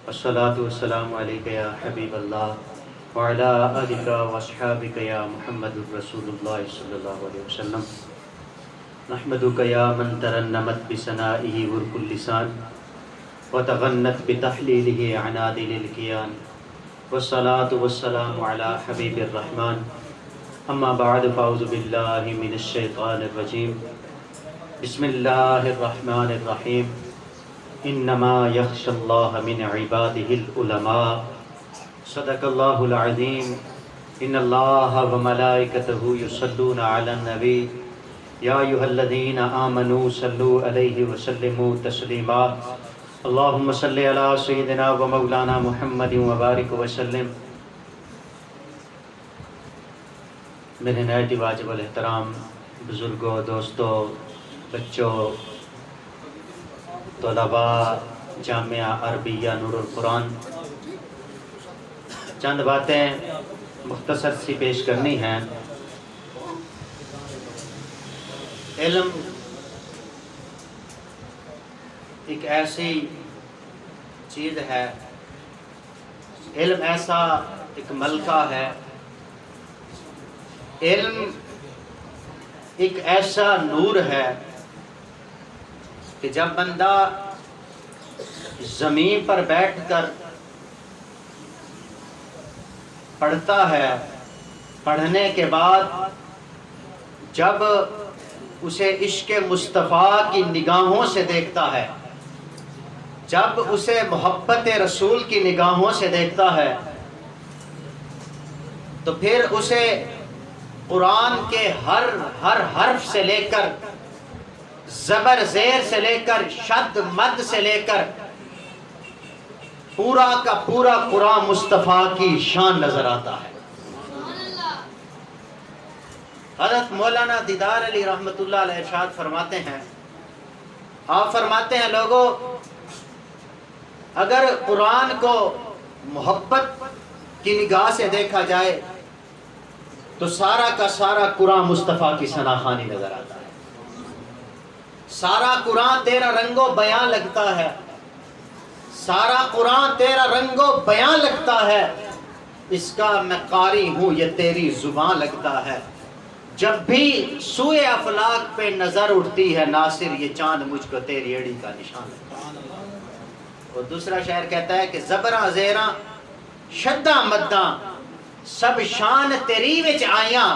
والصلاة والسلام عليك يا حبيب الله وعلى آلك وأصحابك يا محمد رسول الله صلى الله عليه وسلم. نحمدك يا من ترنمت بثنائه ورق اللسان وتغنت بتحليله عنادل الكيان. والصلاة والسلام على حبيب الرحمن. أما بعد فأعوذ بالله من الشيطان الرجيم. بسم الله الرحمن الرحيم. انما يخشى الله من عباده العلماء. صدق الله العظيم. ان الله وملائكته يصلون على النبي يا ايها الذين آمنوا صلوا عليه وسلموا تسليما. اللهم صل على سيدنا ومولانا محمد وبارك وسلم. میرے نہایت واجب الاحترام بزرگوں، دوستوں، بچوں، طلباء جامعہ عربیہ نور القرآن، چند باتیں مختصر سی پیش کرنی ہیں. علم ایک ایسی چیز ہے، علم ایسا ایک ملکہ ہے، علم ایک ایسا نور ہے کہ جب بندہ زمین پر بیٹھ کر پڑھتا ہے، پڑھنے کے بعد جب اسے عشق مصطفیٰ کی نگاہوں سے دیکھتا ہے، جب اسے محبت رسول کی نگاہوں سے دیکھتا ہے، تو پھر اسے قرآن کے ہر حرف سے لے کر، زبر زیر سے لے کر، شد مد سے لے کر پورا کا پورا قرآن مصطفیٰ کی شان نظر آتا ہے. حضرت مولانا دیدار علی رحمۃ اللہ علیہ ارشاد فرماتے ہیں، آپ فرماتے ہیں لوگوں، اگر قرآن کو محبت کی نگاہ سے دیکھا جائے تو سارا کا سارا قرآن مصطفیٰ کی ثناخوانی نظر آتا ہے. سارا قرآن تیرا رنگ و بیان لگتا ہے، سارا قرآن تیرا رنگ و بیان لگتا ہے. اس کا میں قاری ہوں، یہ تیری زبان لگتا ہے. جب بھی سوئے افلاک پہ نظر اٹھتی ہے ناصر، یہ چاند مجھ کو تیری ایڑی کا نشان لگتا ہے. اور دوسرا شاعر کہتا ہے کہ زبراں زیراں شداں مداں سب شان تیری وچ آیاں،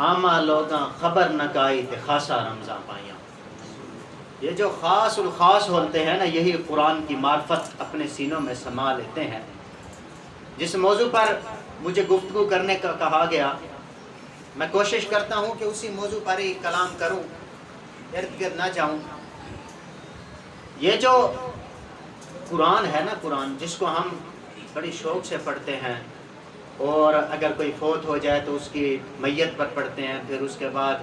عامہ لوگاں خبر نہ کائی تے خاصا رمضاں پائیاں. یہ جو خاص الخاص ہوتے ہیں نا، یہی قرآن کی معرفت اپنے سینوں میں سما لیتے ہیں. جس موضوع پر مجھے گفتگو کرنے کا کہا گیا، میں کوشش کرتا ہوں کہ اسی موضوع پر ہی کلام کروں، ارد گرد نہ جاؤں. یہ جو قرآن ہے نا، قرآن جس کو ہم بڑی شوق سے پڑھتے ہیں، اور اگر کوئی فوت ہو جائے تو اس کی میت پر پڑھتے ہیں، پھر اس کے بعد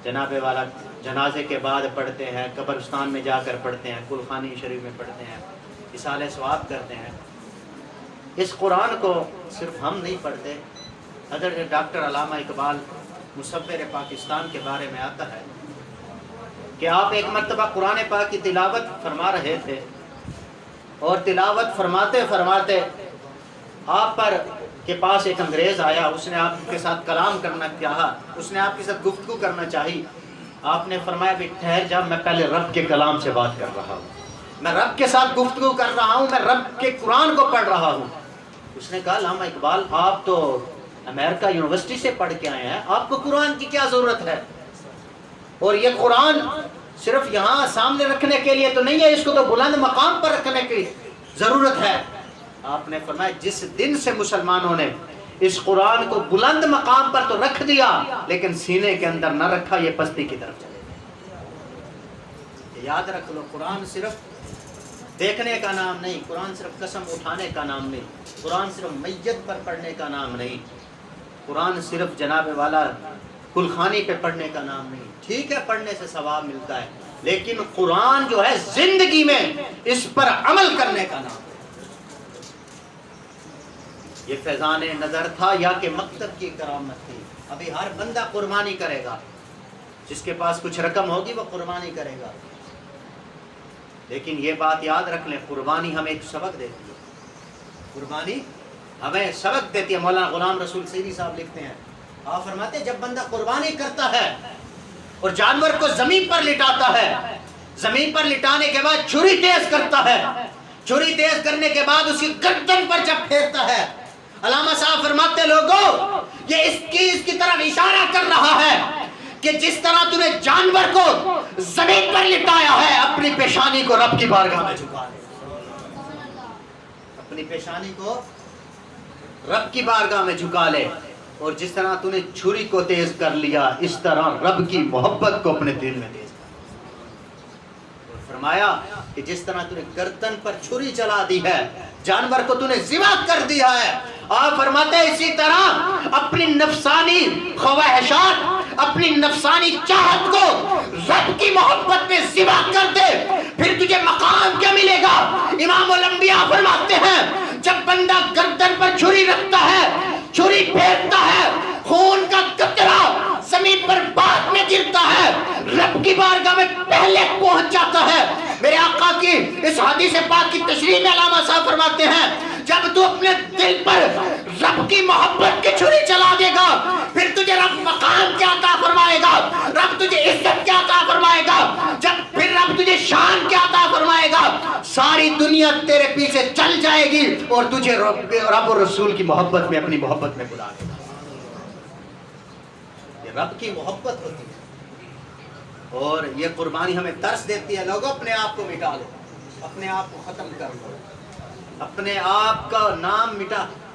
جناب والا جنازے کے بعد پڑھتے ہیں، قبرستان میں جا کر پڑھتے ہیں، کلخانی شریف میں پڑھتے ہیں، اصالہ ثواب کرتے ہیں. اس قرآن کو صرف ہم نہیں پڑھتے. حضرت ڈاکٹر علامہ اقبال مصور پاکستان کے بارے میں آتا ہے کہ آپ ایک مرتبہ قرآن پاک کی تلاوت فرما رہے تھے، اور تلاوت فرماتے فرماتے آپ پر کے پاس ایک انگریز آیا. اس نے آپ کے ساتھ کلام کرنا چاہا، اس نے آپ کے ساتھ گفتگو کرنا چاہی. آپ نے فرمایا بھی ٹھہر جا، میں پہلے رب کے کلام سے بات کر رہا ہوں، میں رب کے ساتھ گفتگو کر رہا ہوں، میں رب کے قرآن کو پڑھ رہا ہوں. اس نے کہا علامہ اقبال، آپ تو امریکہ یونیورسٹی سے پڑھ کے آئے ہیں، آپ کو قرآن کی کیا ضرورت ہے؟ اور یہ قرآن صرف یہاں سامنے رکھنے کے لیے تو نہیں ہے، اس کو تو بلند مقام پر رکھنے کی ضرورت ہے. آپ نے فرمایا جس دن سے مسلمانوں نے اس قرآن کو بلند مقام پر تو رکھ دیا، لیکن سینے کے اندر نہ رکھا، یہ پستی کی طرف چلے گئے. یاد رکھ لو، قرآن صرف دیکھنے کا نام نہیں، قرآن صرف قسم اٹھانے کا نام نہیں، قرآن صرف میت پر پڑھنے کا نام نہیں، قرآن صرف جناب والا کلخانی پہ پڑھنے کا نام نہیں. ٹھیک ہے پڑھنے سے ثواب ملتا ہے، لیکن قرآن جو ہے زندگی میں اس پر عمل کرنے کا نام. یہ فیضان نظر تھا یا کہ مکتب کی کرامت تھی. ابھی ہر بندہ قربانی کرے گا، جس کے پاس کچھ رقم ہوگی وہ قربانی کرے گا. لیکن یہ بات یاد رکھ لیں، قربانی ہمیں ایک سبق دیتی ہے، قربانی ہمیں سبق دیتی ہے۔ مولانا غلام رسول سیدی صاحب لکھتے ہیں، آپ فرماتے ہیں جب بندہ قربانی کرتا ہے اور جانور کو زمین پر لٹاتا ہے، زمین پر لٹانے کے بعد چھری تیز کرتا ہے، چھری تیز کرنے کے بعد اسی گردن پر جب پھیرتا ہے، علامہ صاحب فرماتے لوگوں یہ اس کی طرف اشارہ کر رہا ہے کہ جس طرح تم نے جانور کو زمین پر لٹایا ہے، اپنی پیشانی کو رب کی بارگاہ میں جھکا لے، اپنی پیشانی کو رب کی بارگاہ میں جھکا لے، اور جس طرح تم نے چھری کو تیز کر لیا اس طرح رب کی محبت کو اپنے دل میں تیز کر۔ اور فرمایا کہ جس طرح تم نے گردن پر چھری چلا دی ہے، جانور کو تم نے ذبح کر دیا ہے، آپ فرماتے ہیں اسی طرح اپنی نفسانی خواہشات، اپنی نفسانی چاہت کو رب کی محبت میں ذبح کر دے، پھر تجھے مقام کیا ملے گا؟ امام الانبیاء فرماتے ہیں جب بندہ گردن پر چھری رکھتا ہے، چھری پھیرتا ہے، خون کا قطرہ زمین پر بعد میں گرتا ہے، رب کی بارگاہ میں پہلے پہنچ جاتا ہے۔ میرے آقا کی اس حدیث پاک کی تشریح میں علامہ صاحب فرماتے ہیں جب تو اپنے دل پر رب کی محبت کی چھری چلا دے گا، پھر تجھے رب مقام کیا عطا فرمائے گا، رب تجھے عزت کیا عطا فرمائے گا، جب پھر رب تجھے شان کیا عطا فرمائے گا، ساری دنیا تیرے پیچھے چل جائے گی اور تجھے رب اور رسول کی محبت میں، اپنی محبت میں بلا لے گا۔ یہ رب کی محبت ہوتی ہے، اور یہ قربانی ہمیں درس دیتی ہے لوگوں اپنے آپ کو مٹا لو، اپنے آپ کو ختم کر لو، اپنے آپ کا نام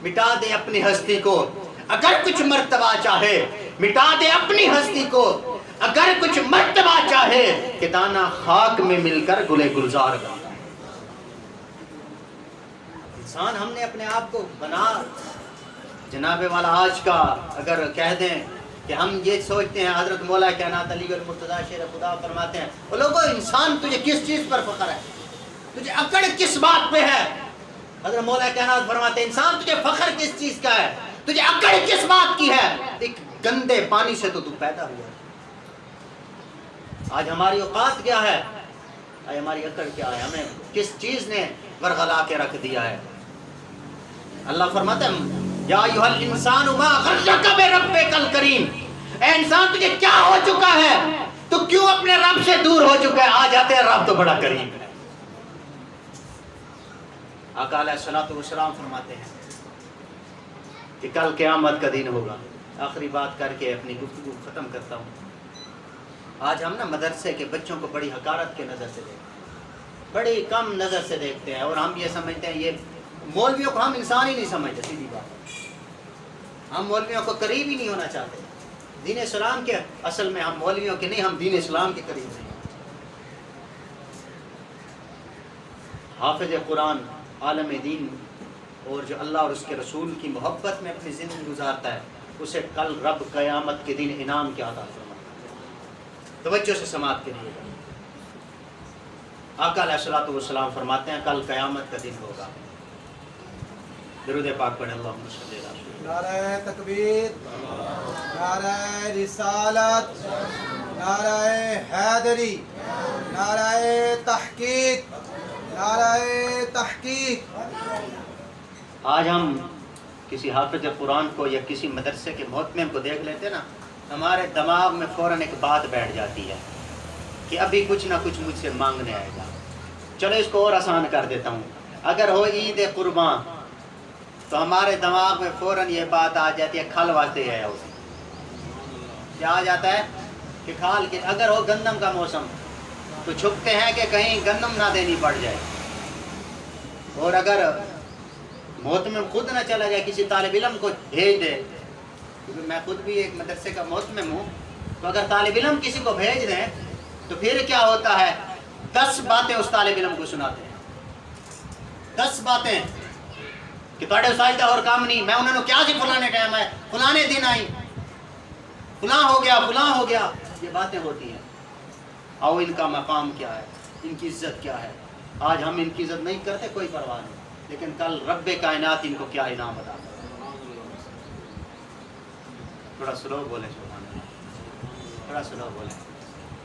مٹا دے اپنی ہستی کو، اگر کچھ مرتبہ چاہے مٹا دے اپنی ہستی کو، اگر کچھ مرتبہ چاہے کہ دانہ خاک میں مل کر گلے گلزار بنا۔ انسان ہم نے اپنے آپ کو بنا، جناب والا آج کا اگر کہہ دیں کہ ہم یہ سوچتے ہیں، حضرت مولا کائنات علی المرتضیٰ شیر خدا فرماتے ہیں وہ لوگوں انسان تجھے کس چیز پر فخر ہے، تجھے اکڑ کس بات پہ ہے؟ حضرت مولا کائنات فرماتے ہیں انسان تجھے فخر کس چیز کا ہے، تجھے اکڑ کس بات کی ہے؟ ایک گندے پانی سے تو پیدا ہوا ہے۔ آج ہماری اوقات کیا ہے، آج ہماری اکڑ کیا ہے، ہمیں کس چیز نے ورغلا کے رکھ دیا ہے؟ اللہ فرماتا ہے یا ایھا الانسان ما غرک بربک الکریم، اے انسان تجھے کیا ہو چکا ہے، تو کیوں اپنے رب سے دور ہو چکا ہے؟ آ جاتے ہیں رب تو بڑا کریم ہے۔ آقا علیہ الصلوۃ والسلام فرماتے ہیں کہ کل قیامت کا دن ہوگا۔ آخری بات کر کے اپنی گفتگو ختم کرتا ہوں۔ آج ہم نا مدرسے کے بچوں کو بڑی حقارت کے نظر سے دیکھتے ہیں، بڑی کم نظر سے دیکھتے ہیں، اور ہم یہ سمجھتے ہیں یہ مولویوں کو ہم انسان ہی نہیں سمجھتے، سیدھی بات، ہم مولویوں کو قریب ہی نہیں ہونا چاہتے۔ دین اسلام کے اصل میں ہم مولویوں کے نہیں، ہم دین اسلام کے قریب نہیں۔ حافظ قرآن، عالم دین، اور جو اللہ اور اس کے رسول کی محبت میں اپنی زندگی گزارتا ہے، اسے کل رب قیامت کے دن انعام کیا عطا فرمائے گا۔ توجہ سے سماعت کریے گا۔ آقا علیہ الصلوۃ والسلام فرماتے ہیں کل قیامت کا دن ہوگا۔ درود پاک پڑھیں، اللہم صلی اللہ علیہ وسلم۔ نعرہ تکبیر، نعرہ رسالت، نعرہ حیدری، نعرہ تحقیق، نعرہ تحقیق۔ آج ہم کسی حافظ قرآن کو یا کسی مدرسے کے محتمم کو دیکھ لیتے نا، ہمارے دماغ میں فوراً ایک بات بیٹھ جاتی ہے کہ ابھی کچھ نہ کچھ مجھ سے مانگنے آئے گا۔ چلو اس کو اور آسان کر دیتا ہوں، اگر ہو عید قرباں تو ہمارے دماغ میں فوراً یہ بات آ جاتی ہے کھال واسطے ہے، اسے کیا آ جاتا ہے کہ کھال کے، اگر ہو گندم کا موسم تو چھپتے ہیں کہ کہیں گندم نہ دینی پڑ جائے، اور اگر محتمم خود نہ چلا جائے کسی طالب علم کو بھیج دے، کیونکہ میں خود بھی ایک مدرسے کا محتمم ہوں، تو اگر طالب علم کسی کو بھیج دیں تو پھر کیا ہوتا ہے 10 باتیں اس طالب علم کو سناتے ہیں، 10 باتیں کہ تھوڑے اساتذہ اور کام نہیں، میں انہوں نے کیا سی فلانے ٹائم ہے، فلانے دن آئی، فلاں ہو گیا، فلاں ہو گیا، یہ باتیں ہوتی ہیں۔ آؤ ان کا مقام کیا ہے، ان کی عزت کیا ہے۔ آج ہم ان کی عزت نہیں کرتے، کوئی پرواہ نہیں، لیکن کل رب کائنات ان کو کیا انعام عطا کرے۔ تھوڑا سلو بولیں، سبحان اللہ، تھوڑا سلو بولیں۔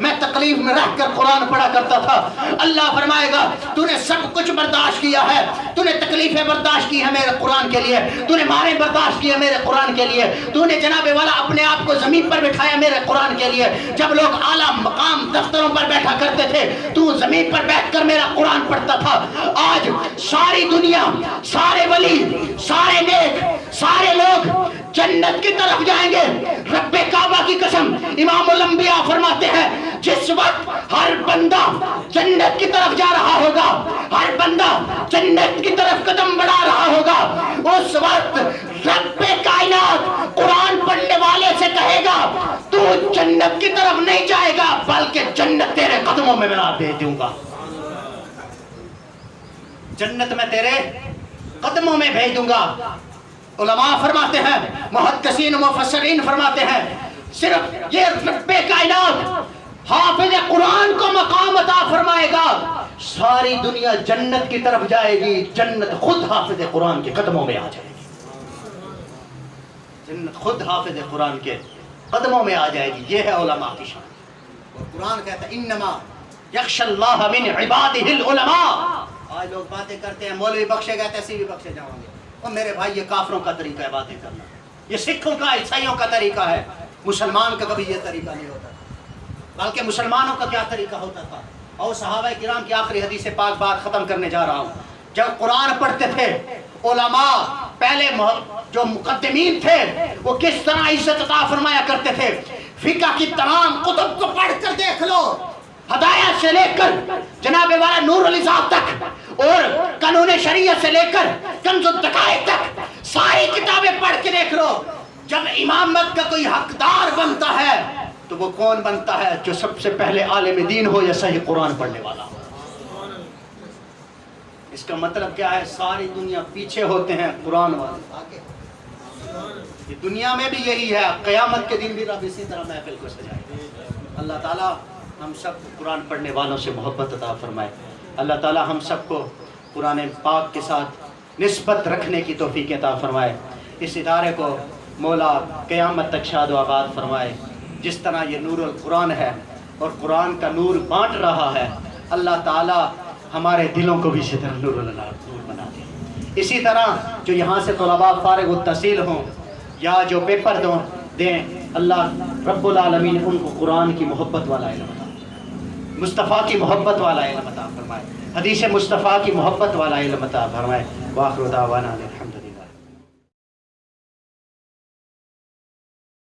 میں تکلیف میں رہ کر قرآن پڑھا کرتا تھا۔ اللہ فرمائے گا تو نے سب کچھ برداشت کیا ہے، تو نے تکلیفیں برداشت کی ہے میرے قرآن کے لیے، تو نے ماریں برداشت کی ہے میرے قرآن کے لیے، تو نے جناب والا اپنے آپ کو زمین پر بٹھایا میرے قرآن کے لیے۔ جب لوگ اعلیٰ مقام دفتروں پر بیٹھا کرتے تھے تو زمین پر بیٹھ کر میرا قرآن پڑھتا تھا۔ آج ساری دنیا، سارے ولی، سارے نیک، سارے لوگ جنت کی طرف جائیں گے۔ رب کعبہ کی قسم، امام الانبیاء فرماتے ہیں جس وقت ہر بندہ جنت کی طرف جا رہا ہوگا، ہر بندہ جنت کی طرف قدم بڑھا رہا ہوگا، اس وقت رب کائنات قرآن پڑھنے والے سے کہے گا تو جنت کی طرف نہیں جائے گا بلکہ جنت تیرے قدموں میں بنا دے دوں گا، جنت میں تیرے قدموں میں بھیج دوں گا۔ علماء فرماتے ہیں، محدثین و مفسرین فرماتے ہیں صرف یہ رب کائنات حافظ قرآن کو مقام عطا فرمائے گا، ساری دنیا جنت کی طرف جائے گی، جنت خود حافظ قرآن کے قدموں میں آ جائے گی، جنت خود حافظ قرآن کے قدموں میں آ جائے گی۔ یہ ہے علماء کی شان۔ اور قرآن کہتا ہے انما یخش اللہ من عبادہ العلماء۔ آج لوگ باتیں کرتے ہیں مولوی بخشے گئے تیسی بھی بخشے جاؤں گے، اور میرے بھائی یہ کافروں کا طریقہ ہے باتیں کرنا، یہ سکھوں کا عیسائیوں کا طریقہ ہے، مسلمان کا کبھی یہ طریقہ نہیں ہوتا، بلکہ مسلمانوں کا کیا طریقہ ہوتا تھا۔ اور صحابہ کرام کی آخری حدیث پاک بات ختم کرنے جا رہا ہوں، جب قرآن پڑھتے تھے علماء پہلے جو مقدمین تھے وہ کس طرح عزت عطا فرمایا کرتے تھے۔ فقہ کی تمام کتب کو پڑھ کر دیکھ لو، ہدایت سے لے کر جناب والا نور الازاد تک، اور قانون شریعت سے لے کر کنز الدقائق تک ساری کتابیں پڑھ کے دیکھ لو۔ جب امامت کا کوئی حقدار بنتا ہے تو وہ کون بنتا ہے؟ جو سب سے پہلے عالم دین ہو یا صحیح قرآن پڑھنے والا ہو۔ اس کا مطلب کیا ہے؟ ساری دنیا پیچھے ہوتے ہیں، قرآن والے آگے۔ یہ دنیا میں بھی یہی ہے، قیامت کے دن بھی رب اسی طرح محفل کو سجائے گا۔ اللہ تعالیٰ ہم سب کو قرآن پڑھنے والوں سے محبت عطا فرمائے۔ اللہ تعالیٰ ہم سب کو قرآن پاک کے ساتھ نسبت رکھنے کی توفیق عطا فرمائے۔ اس ادارے کو مولا قیامت تک شاد و آباد فرمائے۔ جس طرح یہ نور القرآن ہے اور قرآن کا نور بانٹ رہا ہے، اللہ تعالیٰ ہمارے دلوں کو بھی اسی طرح نور بنا دے۔ اسی طرح جو یہاں سے طلباء فارغ التحصیل ہوں یا جو پیپر دیں، اللہ رب العالمین ان کو قرآن کی محبت والا علم عطا، مصطفیٰ کی محبت والا علم عطا فرمائے، حدیث مصطفیٰ کی محبت والا علم عطا فرمائے۔ وآخر دعوانا